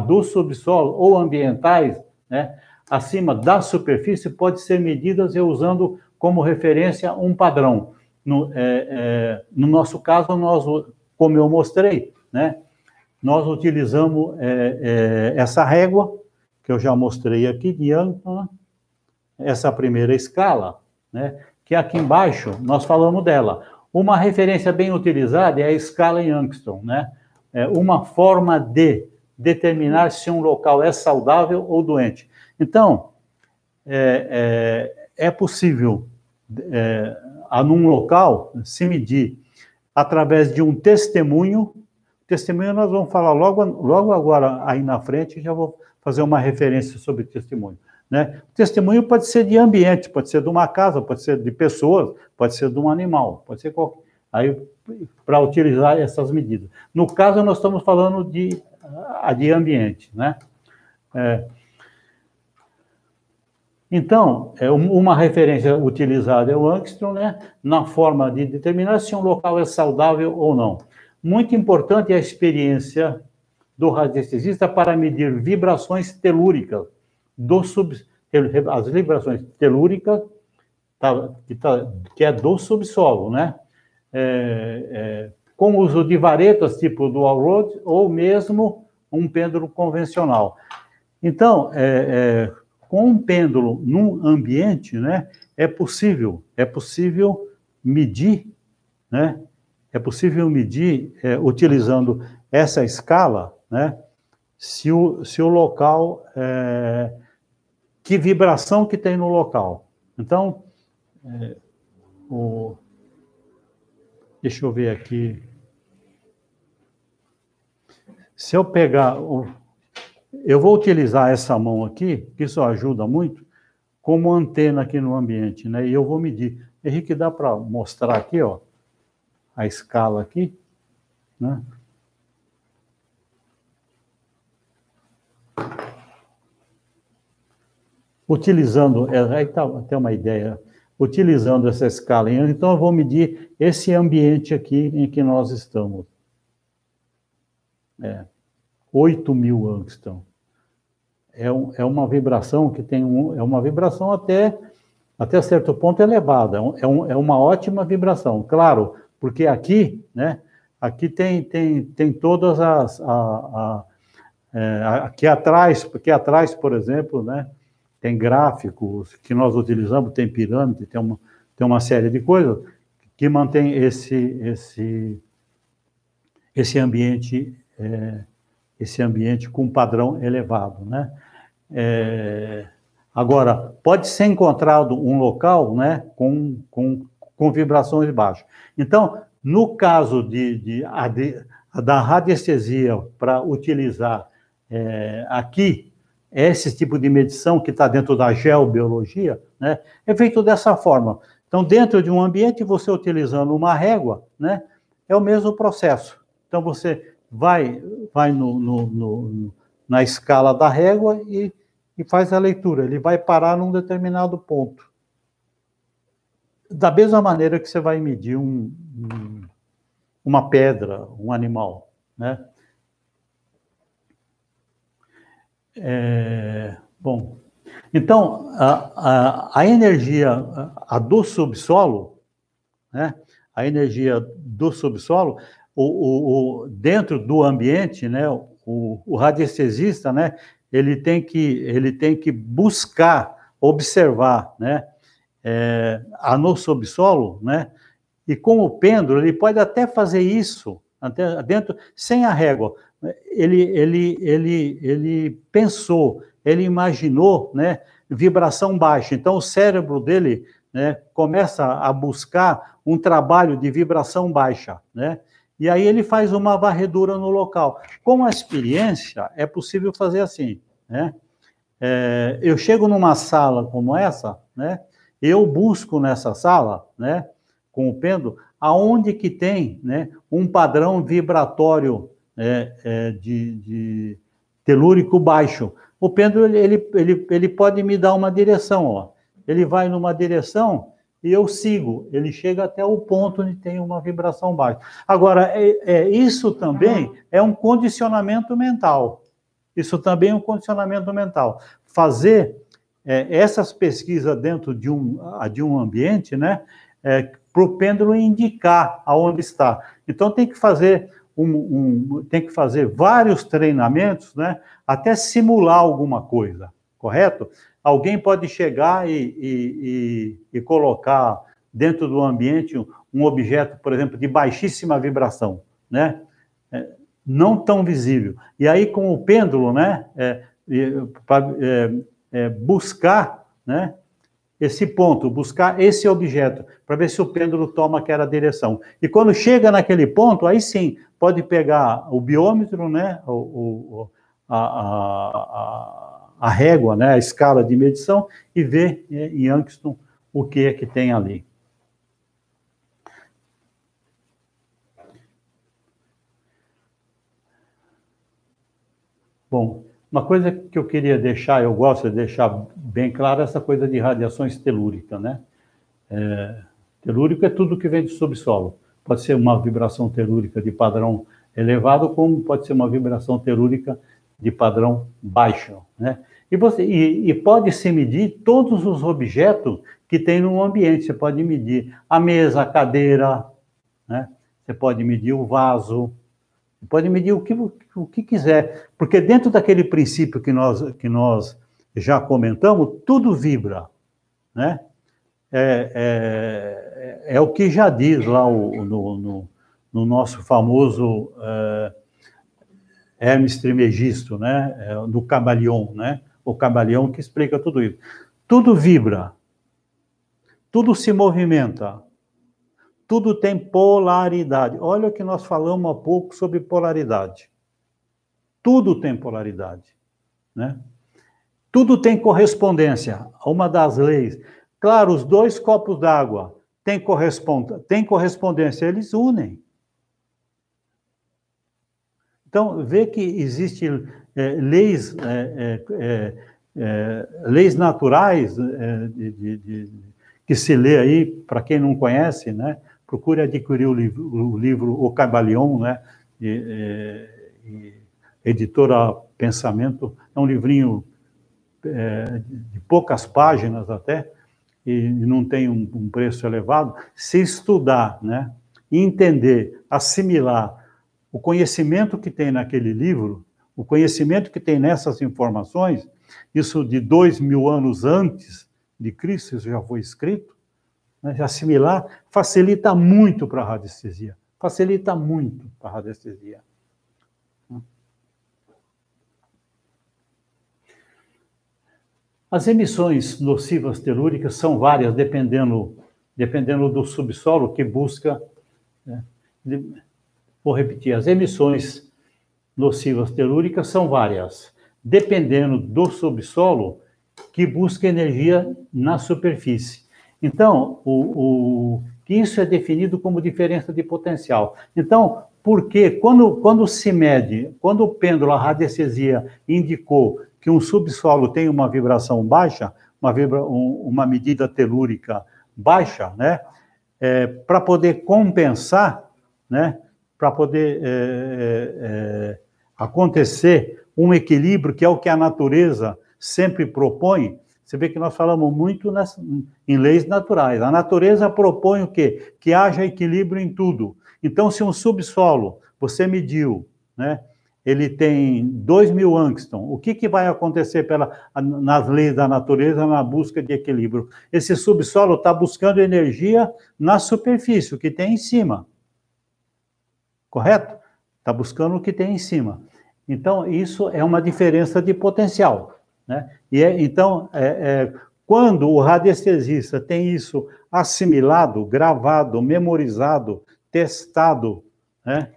do subsolo ou ambientais, né, acima da superfície, pode ser medidas usando como referência um padrão. No nosso caso, como eu mostrei, né, nós utilizamos essa régua, que eu já mostrei aqui, de Young, essa primeira escala, né, que aqui embaixo nós falamos dela. Uma referência bem utilizada é a escala em Angstrom, né? Uma forma de determinar se um local é saudável ou doente. Então, é possível, num local, se medir através de um testemunho. Testemunho nós vamos falar logo agora, aí na frente, já vou fazer uma referência sobre testemunho. Né? O testemunho pode ser de ambiente, pode ser de uma casa, pode ser de pessoas, pode ser de um animal, pode ser qualquer. Aí, para utilizar essas medidas. No caso, nós estamos falando de ambiente, né? Então, uma referência utilizada é o Angstrom, né? Na forma de determinar se um local é saudável ou não. Muito importante é a experiência do radiestesista para medir vibrações telúricas as vibrações telúricas, que é do subsolo, né? Com o uso de varetas, tipo dual rod, ou mesmo um pêndulo convencional. Então, com um pêndulo num ambiente, né, é possível medir, né? É possível medir, utilizando essa escala, né, se o local, que vibração que tem no local. Então, deixa eu ver aqui. Se eu pegar, eu vou utilizar essa mão aqui, que isso ajuda muito, como antena aqui no ambiente, né? E eu vou medir. Henrique, dá para mostrar aqui, ó, a escala aqui, né? Utilizando, aí tá até uma ideia, utilizando essa escala, então eu vou medir esse ambiente aqui em que nós estamos. 8.000 angstrom. É uma vibração que tem é uma vibração até certo ponto elevada, é uma ótima vibração, claro, porque aqui, né, aqui tem todas aqui atrás, por exemplo, né, tem gráficos que nós utilizamos, tem pirâmide, tem uma série de coisas que mantém esse ambiente com padrão elevado, né? Agora, pode ser encontrado um local, né, com vibrações baixas. Então, no caso da radiestesia para utilizar aqui, esse tipo de medição que está dentro da geobiologia, né, é feito dessa forma. Então, dentro de um ambiente, você utilizando uma régua, né, é o mesmo processo. Então, você vai na escala da régua e faz a leitura. Ele vai parar num determinado ponto. Da mesma maneira que você vai medir uma pedra, um animal, né? Bom, então, a energia do subsolo, né? A energia do subsolo, dentro do ambiente, né? O radiestesista, né? Ele tem que buscar, observar, né? No subsolo, né? E com o pêndulo, ele pode até fazer isso, até dentro, sem a régua. Ele pensou, ele imaginou, né, vibração baixa. Então, o cérebro dele, né, começa a buscar um trabalho de vibração baixa, né? E aí ele faz uma varredura no local. Com a experiência, é possível fazer assim, né? Eu chego numa sala como essa, né? Eu busco nessa sala, né, com o pêndulo, aonde que tem, né, um padrão vibratório de telúrico baixo. O pêndulo, ele pode me dar uma direção, ó. Ele vai numa direção e eu sigo. Ele chega até o ponto onde tem uma vibração baixa. Agora, isso também é um condicionamento mental. Isso também é um condicionamento mental. Fazer essas pesquisas dentro de um ambiente, né, para o pêndulo indicar aonde está. Então, tem que fazer vários treinamentos, né, até simular alguma coisa, correto? Alguém pode chegar e colocar dentro do ambiente um objeto, por exemplo, de baixíssima vibração, né? Não tão visível. E aí, com o pêndulo, né, buscar, né, esse ponto, buscar esse objeto, para ver se o pêndulo toma aquela direção. E quando chega naquele ponto, aí sim, pode pegar o biômetro, né, a régua, né, a escala de medição, e ver em Angstrom o que é que tem ali. Bom, uma coisa que eu queria deixar, eu gosto de deixar bem claro, essa coisa de radiações telúrica, né? Telúrico é tudo que vem do subsolo. Pode ser uma vibração telúrica de padrão elevado, como pode ser uma vibração telúrica de padrão baixo, né? E pode-se medir todos os objetos que tem no ambiente. Você pode medir a mesa, a cadeira, né? Você pode medir o vaso, pode medir o que quiser, porque dentro daquele princípio que nós já comentamos, tudo vibra, né? É o que já diz lá no nosso famoso Hermes Trismegisto, né? Do Kybalion, né? O Kybalion que explica tudo isso. Tudo vibra, tudo se movimenta, tudo tem polaridade. Olha o que nós falamos há pouco sobre polaridade. Tudo tem polaridade, né? Tudo tem correspondência. Uma das leis. Claro, os dois copos d'água têm correspondência, eles unem. Então, vê que existem leis naturais que se lê aí, para quem não conhece, né? Procure adquirir o livro O Kybalion, né? Editora Pensamento, é um livrinho de poucas páginas até, e não tem um preço elevado. Se estudar, né? Entender, assimilar o conhecimento que tem naquele livro, o conhecimento que tem nessas informações, isso de 2000 anos antes de Cristo, isso já foi escrito, né? Assimilar facilita muito para a radiestesia. Facilita muito para a radiestesia. As emissões nocivas telúricas são várias, dependendo do subsolo que busca. Né? Vou repetir, as emissões nocivas telúricas são várias, dependendo do subsolo que busca energia na superfície. Então, isso é definido como diferença de potencial. Então, porque quando se mede, quando o pêndulo, a radiestesia, indicou que um subsolo tem uma vibração baixa, uma medida telúrica baixa, né, para poder compensar, né, para poder acontecer um equilíbrio, que é o que a natureza sempre propõe. Você vê que nós falamos muito em leis naturais. A natureza propõe o quê? Que haja equilíbrio em tudo. Então, se um subsolo, você mediu, né? Ele tem 2.000 angston. O que vai acontecer nas leis da natureza na busca de equilíbrio? Esse subsolo está buscando energia na superfície, o que tem em cima. Correto? Está buscando o que tem em cima. Então, isso é uma diferença de potencial, né? Então, quando o radiestesista tem isso assimilado, gravado, memorizado, testado, né?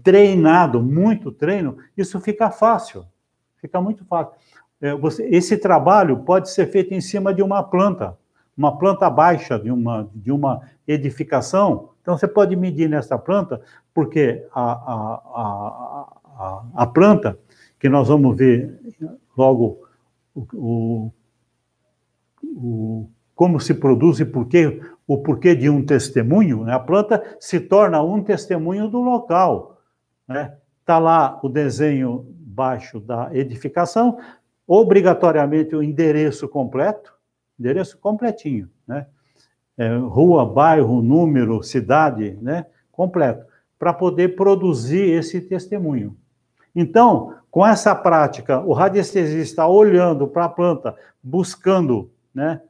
Treinado, muito treino, isso fica fácil, fica muito fácil. Esse trabalho pode ser feito em cima de uma planta baixa de uma edificação. Então, você pode medir nessa planta, porque a planta, que nós vamos ver logo como se produz e o porquê de um testemunho, né? A planta se torna um testemunho do local, né? Está lá o desenho baixo da edificação, obrigatoriamente o endereço completo, endereço completinho, né? Rua, bairro, número, cidade, né? Completo, para poder produzir esse testemunho. Então, com essa prática, o radiestesista olhando para a planta, buscando, né,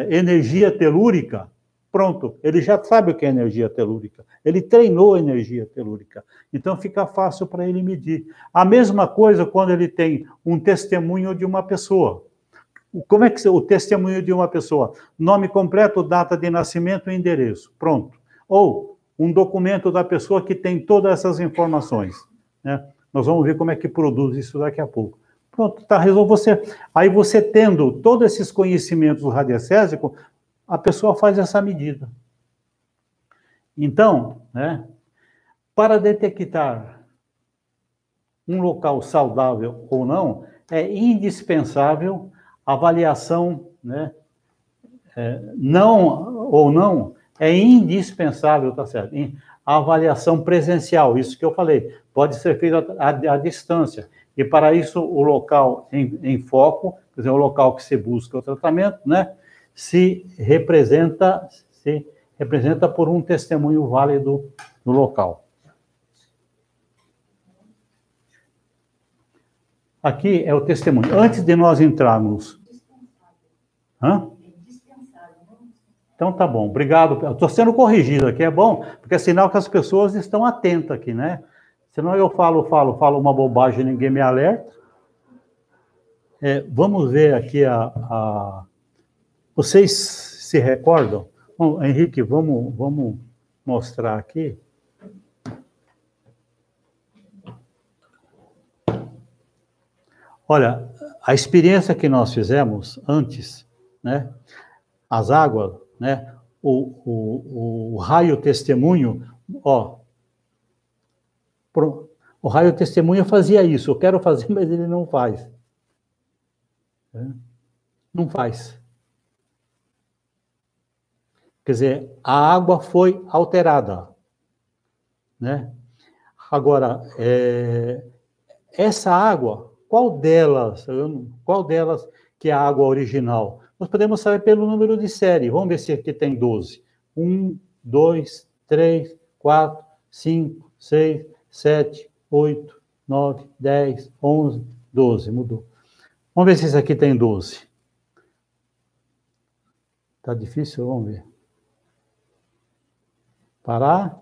energia telúrica, pronto, ele já sabe o que é energia telúrica, ele treinou energia telúrica, então fica fácil para ele medir. A mesma coisa quando ele tem um testemunho de uma pessoa. Como é que o testemunho de uma pessoa? Nome completo, data de nascimento e endereço, pronto. Ou um documento da pessoa que tem todas essas informações, né? Nós vamos ver como é que produz isso daqui a pouco. Pronto, tá, resolve você. Aí você tendo todos esses conhecimentos do radiestésico, a pessoa faz essa medida. Então, né, para detectar um local saudável ou não, é indispensável avaliação, né, é indispensável, tá certo? A avaliação presencial, isso que eu falei, pode ser feita à distância. E para isso, o local em foco, quer dizer, o local que se busca o tratamento, né, se representa por um testemunho válido no local. Aqui é o testemunho. Antes de nós entrarmos... Hã? Então tá bom, obrigado. Estou sendo corrigido aqui, é bom, porque é sinal que as pessoas estão atentas aqui, né? Senão eu falo uma bobagem e ninguém me alerta. Vamos ver aqui Vocês se recordam? Bom, Henrique, vamos mostrar aqui. Olha, a experiência que nós fizemos antes, né? As águas, né? O raio testemunho, ó. O raio testemunha fazia isso. Eu quero fazer, mas ele não faz. Não faz. Quer dizer, a água foi alterada, né? Agora, essa água, qual delas que é a água original? Nós podemos saber pelo número de série. Vamos ver se aqui tem 12. 1, 2, 3, 4, 5, 6, 7, 8, 9, 10, 11, 12. Mudou. Vamos ver se esse aqui tem 12. Tá difícil? Vamos ver. Parar.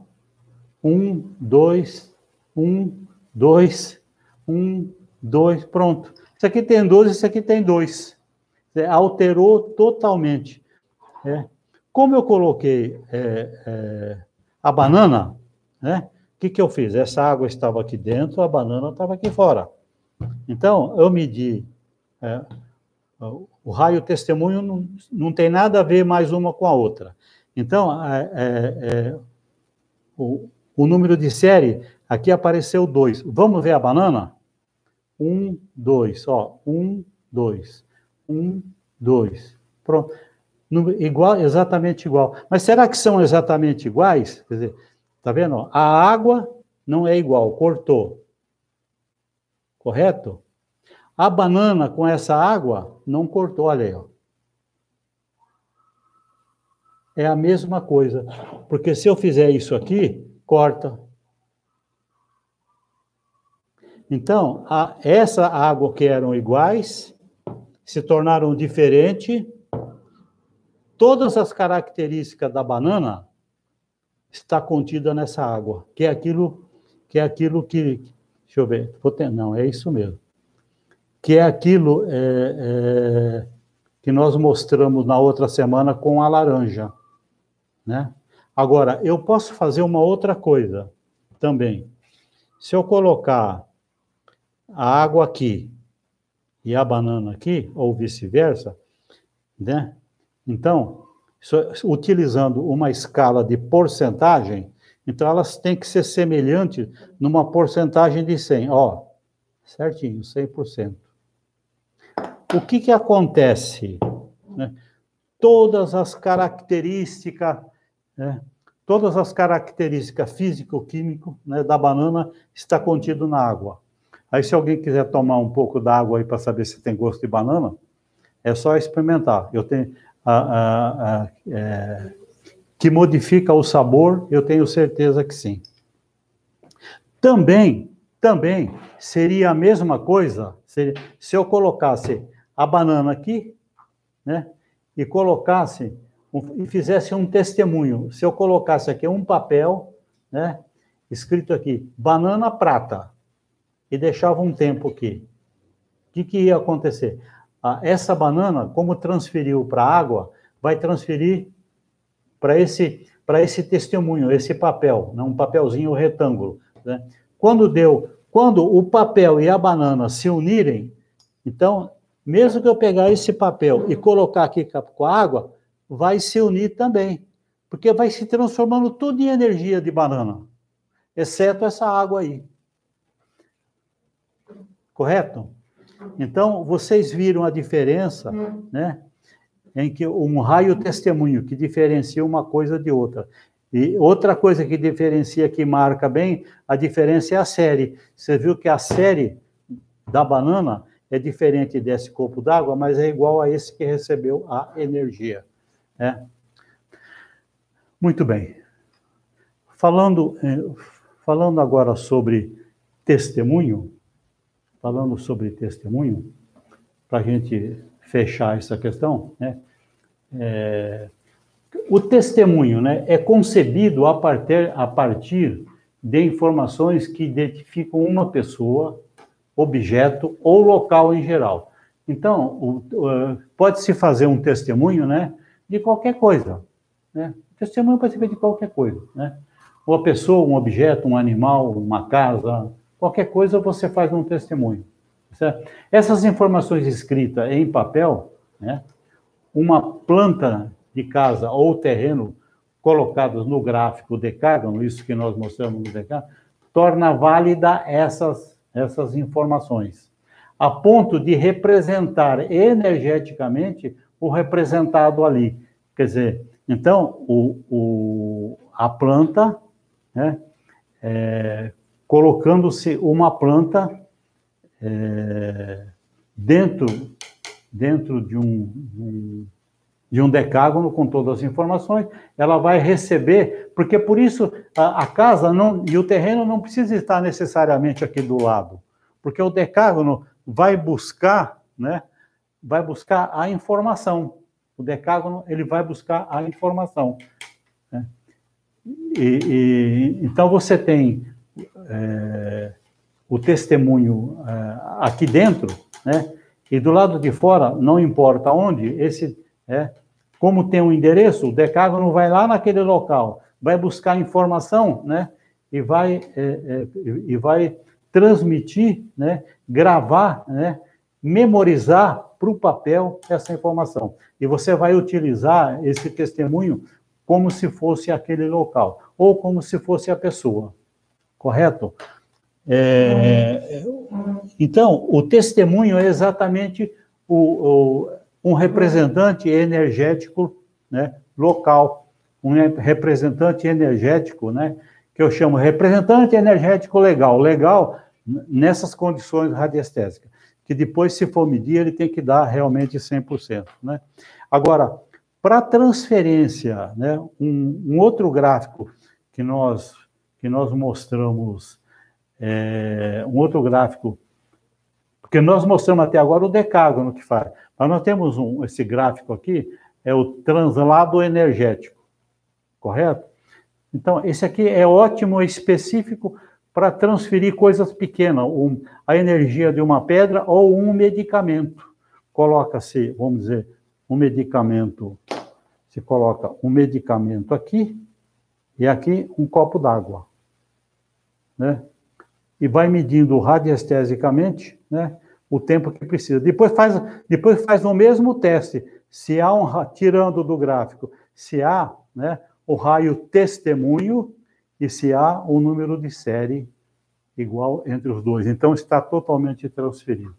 1, 2, 1, 2, 1, 2. Pronto. Isso aqui tem 12, isso aqui tem 2. Alterou totalmente. Como eu coloquei a banana, né? O que eu fiz? Essa água estava aqui dentro, a banana estava aqui fora. Então, eu medi. O raio testemunho não tem nada a ver mais uma com a outra. Então, o número de série, aqui apareceu 2. Vamos ver a banana? 1, 2. Ó, 1, 2. 1, 2. Pronto. Igual, exatamente igual. Mas será que são exatamente iguais? Quer dizer, tá vendo? A água não é igual, cortou. correto? A banana com essa água não cortou, olha aí, ó. É a mesma coisa, porque se eu fizer isso aqui, corta. Então, essa água que eram iguais, se tornaram diferentes. Todas as características da banana está contida nessa água, que é aquilo que deixa eu ver, não, é isso mesmo, que é aquilo que nós mostramos na outra semana com a laranja, né? Agora, eu posso fazer uma outra coisa também. Se eu colocar a água aqui e a banana aqui, ou vice-versa, né? Então, utilizando uma escala de porcentagem, então elas têm que ser semelhantes numa porcentagem de 100, ó, certinho, 100%. O que acontece? Né? Todas as características, né? Todas as características físico-químico, né, da banana está contido na água. Aí, se alguém quiser tomar um pouco da água aí para saber se tem gosto de banana, é só experimentar. Eu tenho que modifica o sabor, eu tenho certeza que sim. Também seria a mesma coisa se eu colocasse a banana aqui, né, e colocasse e fizesse um testemunho. Se eu colocasse aqui um papel, né, escrito aqui, banana prata, e deixava um tempo aqui, o que ia acontecer? Essa banana, como transferiu para a água, vai transferir para esse testemunho, esse papel, né, um papelzinho retângulo, né? Quando o papel e a banana se unirem, então, mesmo que eu pegar esse papel e colocar aqui com a água, vai se unir também, porque vai se transformando tudo em energia de banana, exceto essa água aí. Correto? Então, vocês viram a diferença, né, em que um raio testemunho que diferencia uma coisa de outra. E outra coisa que diferencia, que marca bem, a diferença é a série. Você viu que a série da banana é diferente desse copo d'água, mas é igual a esse que recebeu a energia. Né? Muito bem. Falando agora sobre testemunho, para a gente fechar essa questão, né? O testemunho, né, é concebido a partir de informações que identificam uma pessoa, objeto ou local em geral. Então, pode-se fazer um testemunho, né, de qualquer coisa. Né? O testemunho pode ser feito de qualquer coisa. Né? Uma pessoa, um objeto, um animal, uma casa, qualquer coisa você faz um testemunho. Certo? Essas informações escritas em papel, né, uma planta de casa ou terreno colocados no gráfico decágono, isso que nós mostramos no decágono, torna válida essas informações, a ponto de representar energeticamente o representado ali. Quer dizer, então, a planta, né, colocando-se uma planta dentro de um decágono com todas as informações, ela vai receber, porque por isso a casa e o terreno não precisa estar necessariamente aqui do lado, porque o decágono vai buscar, né, a informação. O decágono, ele vai buscar a informação. Né? Então, você tem o testemunho aqui dentro, né, e do lado de fora, não importa onde, como tem um endereço, o decágono vai lá naquele local, vai buscar informação, né, e vai transmitir, né, gravar, né, memorizar para o papel essa informação. E você vai utilizar esse testemunho como se fosse aquele local, ou como se fosse a pessoa. Correto? Então, o testemunho é exatamente um representante energético, né, local, um representante energético, né, que eu chamo representante energético legal. Legal nessas condições radiestésicas, que depois, se for medir, ele tem que dar realmente 100%, né? Agora, para transferência, né, um outro gráfico que nós mostramos, um outro gráfico, porque nós mostramos até agora o decágono que faz, mas nós temos esse gráfico aqui, é o translado energético, correto? Então, esse aqui é ótimo, específico para transferir coisas pequenas, a energia de uma pedra ou um medicamento. Coloca-se, vamos dizer, um medicamento, se coloca um medicamento aqui, e aqui um copo d'água, né? E vai medindo radiestesicamente, né, o tempo que precisa. Depois faz o mesmo teste, se há tirando do gráfico, se há, né, o raio testemunho e se há um número de série igual entre os dois. Então, está totalmente transferido.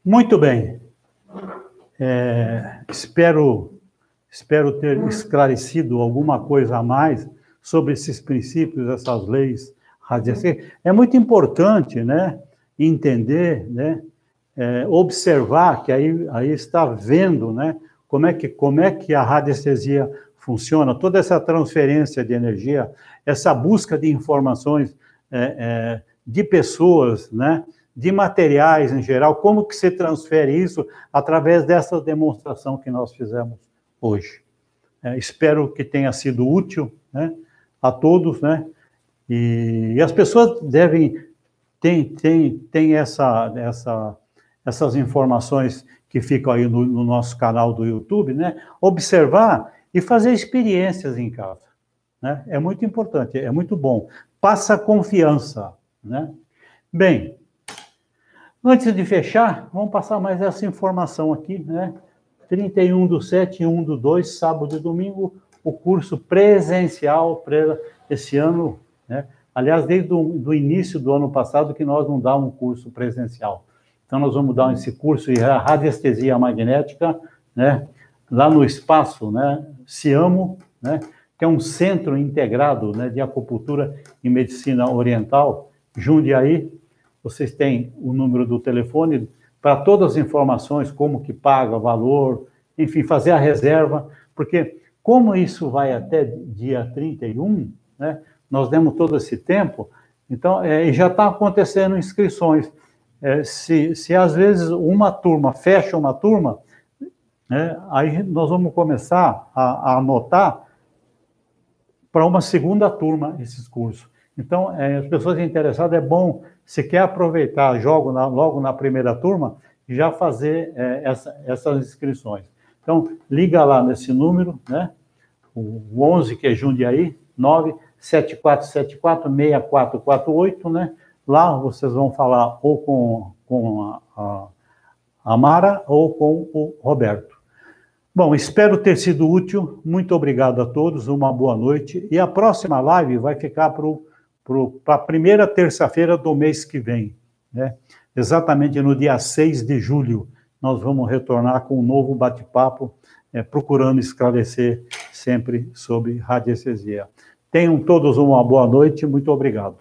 Muito bem. Espero ter esclarecido alguma coisa a mais sobre esses princípios, essas leis radiestésicas. É muito importante, né, entender, né, observar, que aí está vendo, né, como é que a radiestesia funciona, toda essa transferência de energia, essa busca de informações de pessoas, né, de materiais em geral, como que se transfere isso através dessa demonstração que nós fizemos hoje. Espero que tenha sido útil, né, a todos, né, e as pessoas tem essas informações que ficam aí no nosso canal do YouTube, né, observar e fazer experiências em casa, né, é muito importante, é muito bom, passa confiança, né. Bem, antes de fechar, vamos passar mais essa informação aqui, né, 31/7 e 1/2, sábado e domingo, o curso presencial para esse ano, né? Aliás, desde o início do ano passado que nós não dávamos um curso presencial. Então, nós vamos dar esse curso de radiestesia magnética, né, lá no espaço, né, Ciamo, né, que é um centro integrado, né, de acupuntura e medicina oriental, Jundiaí. Vocês têm o número do telefone para todas as informações, como que paga, valor, enfim, fazer a reserva, porque como isso vai até dia 31, né, nós demos todo esse tempo, então já está acontecendo inscrições. Se às vezes uma turma fecha uma turma, né, aí nós vamos começar a anotar para uma segunda turma esses cursos. Então, as pessoas interessadas, é bom, se quer aproveitar, logo na primeira turma, já fazer essas inscrições. Então, liga lá nesse número, né? O 11, que é Jundiaí, 974746448, né? Lá vocês vão falar ou com a Mara ou com o Roberto. Bom, espero ter sido útil. Muito obrigado a todos, uma boa noite. E a próxima live vai ficar para a primeira terça-feira do mês que vem, né? Exatamente no dia 6 de julho, nós vamos retornar com um novo bate-papo, procurando esclarecer sempre sobre radiestesia. Tenham todos uma boa noite, muito obrigado.